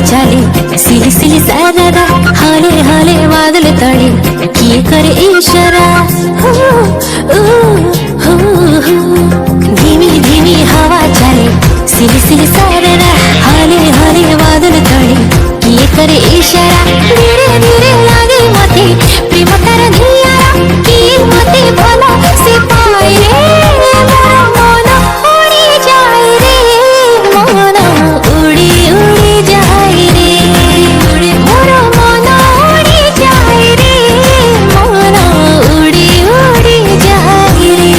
चाले सिली सिली सारा हाले हाले बादल तड़े किए करे इशारा धीमी धीमी हवा चाले सिली सिली सारा हाले हाले बादल तड़े किए करे इशारा धीरे धीरे लागे मते प्रेम तार धियारा कि मते भला से पाए रे मन उड़ी जाए रे मन उड़ी उड़ी जाए रे मोर मन उड़ी जाए रे मन उड़ी उड़ी जाए रे।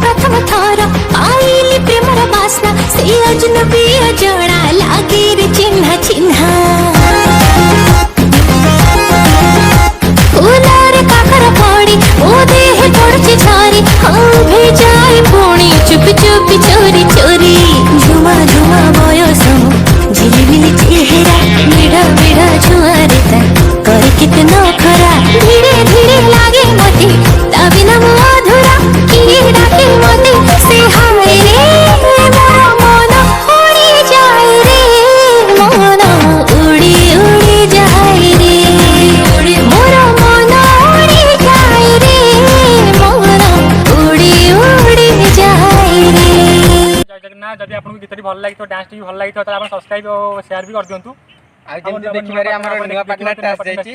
प्रथम थारा आईली प्रेमर बासना से अजनबी अजड़ा लागे रे चिन्ह चिन्ह फूलार काकर पड़ी ओ देह पड़चे झारी हाँ भेजाई पुणी चुपी चुपी चोरी चोरी झुमा झुमा बयस झिलिमिली चेहरा बिड़ा बिड़ा छुआरे करे कितना खरा धीरे धीरे लागे मते ता बिना मो अधूरा किए डाके मते से हाय रे मोर मन उड़ी जाए रे मन उड़ी उड़ी जाए रे मोर मन उड़ी जाए रे मन उड़ी उड़ी जाए रे। जय जगन्नाथ। जब आपको गीत भल लगी डांस टी भल लगी तो आप सब्सक्राइब और शेयर भी कर दिंतु। देखिबारे हमर नुवा पार्टनर डांस जाईची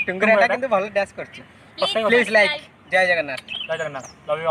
टुंगराटा किंतु भल डांस करची। Please like. जय जगन्नाथ। जय जगन्नाथ। Love you.